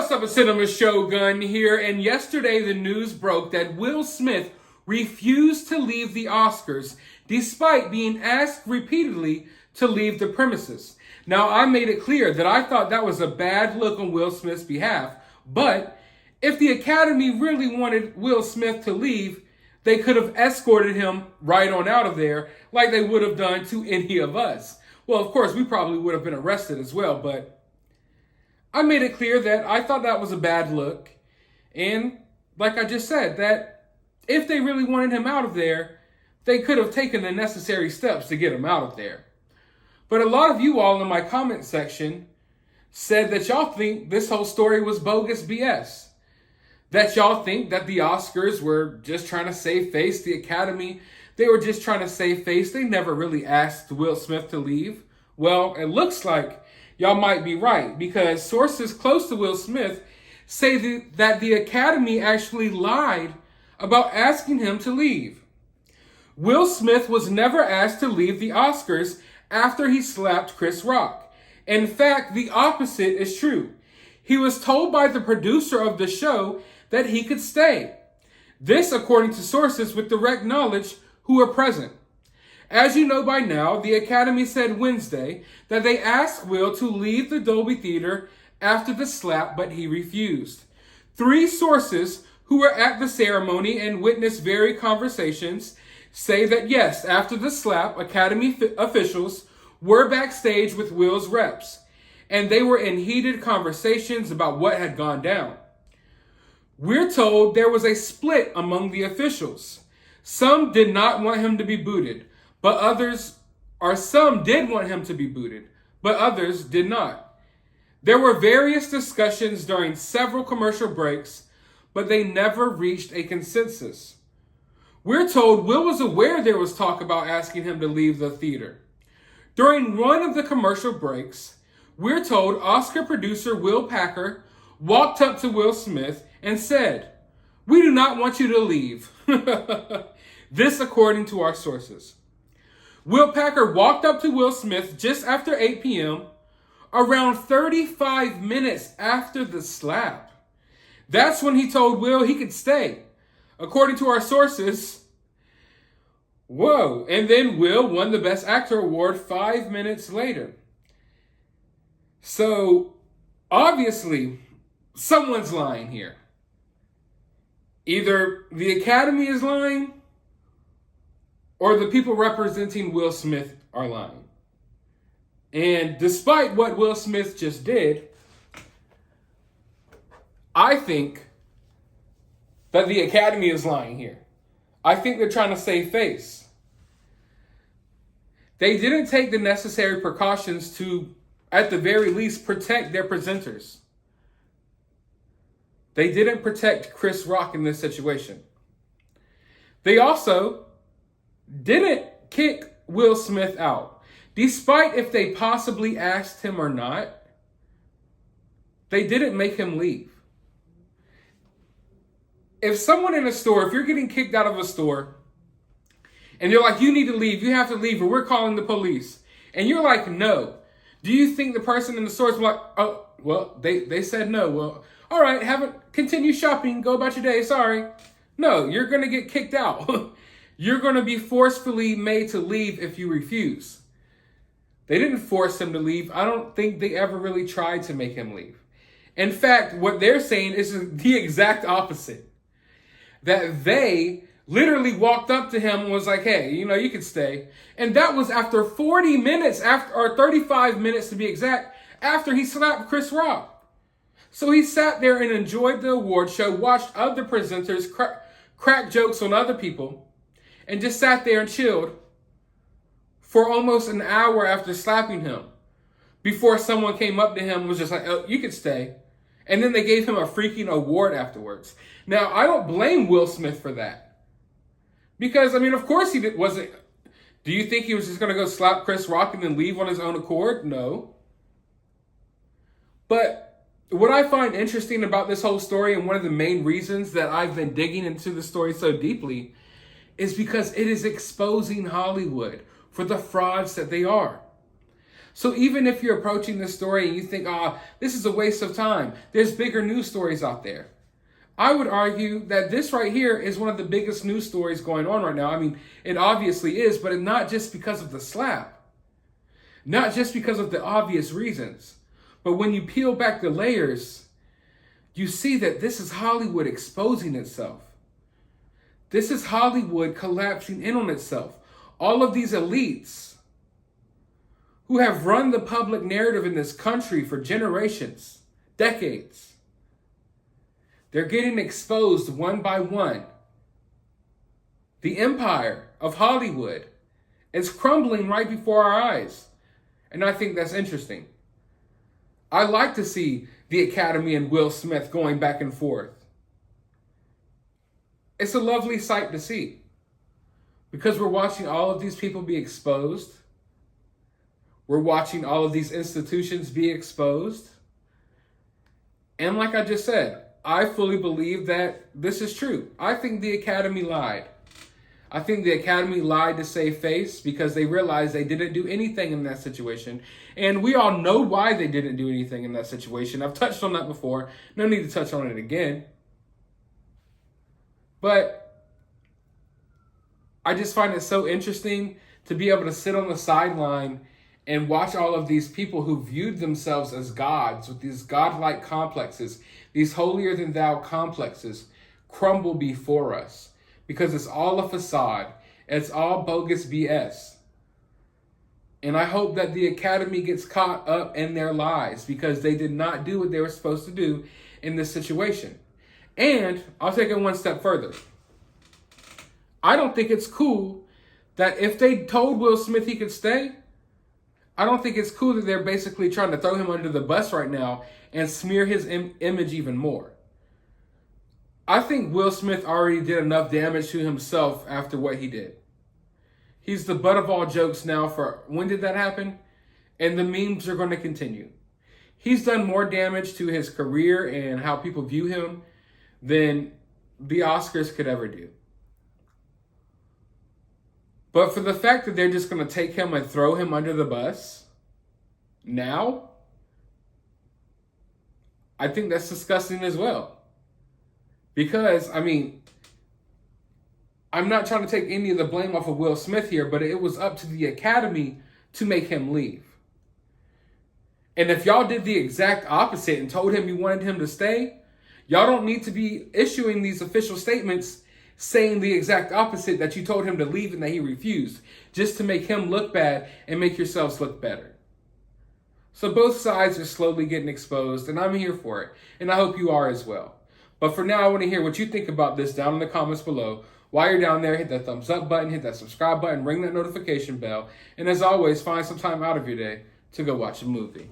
What's up, a Cinema Shogun here, and yesterday the news broke that Will Smith refused to leave the Oscars despite being asked repeatedly to leave the premises. Now, I made it clear that I thought that was a bad look on Will Smith's behalf, but if the Academy really wanted Will Smith to leave, they could have escorted him right on out of there like they would have done to any of us. Well, of course, we probably would have been arrested as well, but I made it clear that I thought that was a bad look. And like I just said, that if they really wanted him out of there, they could have taken the necessary steps to get him out of there. But a lot of you all in my comment section said that y'all think this whole story was bogus BS. That y'all think that the Oscars were just trying to save face. The Academy, they were just trying to save face. They never really asked Will Smith to leave. Well, it looks like y'all might be right, because sources close to Will Smith say that the Academy actually lied about asking him to leave. Will Smith was never asked to leave the Oscars after he slapped Chris Rock. In fact, the opposite is true. He was told by the producer of the show that he could stay. This according to sources with direct knowledge who were present. As you know by now, the Academy said Wednesday that they asked Will to leave the Dolby Theater after the slap, but he refused. 3 sources who were at the ceremony and witnessed varied conversations say that yes, after the slap, Academy officials were backstage with Will's reps, and they were in heated conversations about what had gone down. We're told there was a split among the officials. Some did not want him to be booted, some did want him to be booted, but others did not. There were various discussions during several commercial breaks, but they never reached a consensus. We're told Will was aware there was talk about asking him to leave the theater. During one of the commercial breaks, we're told Oscar producer Will Packer walked up to Will Smith and said, "We do not want you to leave." This according to our sources. Will Packer walked up to Will Smith just after 8 p.m., around 35 minutes after the slap. That's when he told Will he could stay. According to our sources, whoa. And then Will won the Best Actor award 5 minutes later. So, obviously, someone's lying here. Either the Academy is lying, or the people representing Will Smith are lying. And despite what Will Smith just did, I think that the Academy is lying here. I think they're trying to save face. They didn't take the necessary precautions to, at the very least, protect their presenters. They didn't protect Chris Rock in this situation. They also didn't kick Will Smith out. Despite if they possibly asked him or not, they didn't make him leave. If someone in a store, if you're getting kicked out of a store, and you're like, you need to leave, you have to leave, or we're calling the police, and you're like, no, do you think the person in the store is like, oh, well, they said no, well, all right, continue shopping, go about your day, sorry. No, you're going to get kicked out. You're going to be forcefully made to leave if you refuse. They didn't force him to leave. I don't think they ever really tried to make him leave. In fact, what they're saying is the exact opposite. That they literally walked up to him and was like, hey, you can stay. And that was after 40 minutes, or 35 minutes to be exact, after he slapped Chris Rock. So he sat there and enjoyed the award show, watched other presenters crack jokes on other people, and just sat there and chilled for almost an hour after slapping him before someone came up to him and was just like, oh, you can stay. And then they gave him a freaking award afterwards. Now, I don't blame Will Smith for that. Because, of course he wasn't. Do you think he was just going to go slap Chris Rock and then leave on his own accord? No. But what I find interesting about this whole story, and one of the main reasons that I've been digging into the story so deeply, is because it is exposing Hollywood for the frauds that they are. So even if you're approaching this story and you think, this is a waste of time, there's bigger news stories out there. I would argue that this right here is one of the biggest news stories going on right now. I mean, it obviously is, but not just because of the slap. Not just because of the obvious reasons. But when you peel back the layers, you see that this is Hollywood exposing itself. This is Hollywood collapsing in on itself. All of these elites who have run the public narrative in this country for generations, decades, they're getting exposed one by one. The empire of Hollywood is crumbling right before our eyes. And I think that's interesting. I like to see the Academy and Will Smith going back and forth. It's a lovely sight to see. Because we're watching all of these people be exposed. We're watching all of these institutions be exposed. And like I just said, I fully believe that this is true. I think the Academy lied. I think the Academy lied to save face because they realized they didn't do anything in that situation. And we all know why they didn't do anything in that situation. I've touched on that before. No need to touch on it again. But I just find it so interesting to be able to sit on the sideline and watch all of these people who viewed themselves as gods with these godlike complexes, these holier-than-thou complexes, crumble before us. Because it's all a facade. It's all bogus BS. And I hope that the Academy gets caught up in their lies because they did not do what they were supposed to do in this situation. And I'll take it one step further. I don't think it's cool that if they told Will Smith he could stay, I don't think it's cool that they're basically trying to throw him under the bus right now and smear his image even more. I think Will Smith already did enough damage to himself after what he did. He's the butt of all jokes now for when did that happen? And the memes are going to continue. He's done more damage to his career and how people view him than the Oscars could ever do. But for the fact that they're just going to take him and throw him under the bus now, I think that's disgusting as well. Because, I mean, I'm not trying to take any of the blame off of Will Smith here, but it was up to the Academy to make him leave. And if y'all did the exact opposite and told him you wanted him to stay, y'all don't need to be issuing these official statements saying the exact opposite, that you told him to leave and that he refused, just to make him look bad and make yourselves look better. So both sides are slowly getting exposed, and I'm here for it. And I hope you are as well. But for now, I want to hear what you think about this down in the comments below. While you're down there, hit that thumbs up button, hit that subscribe button, ring that notification bell. And as always, find some time out of your day to go watch a movie.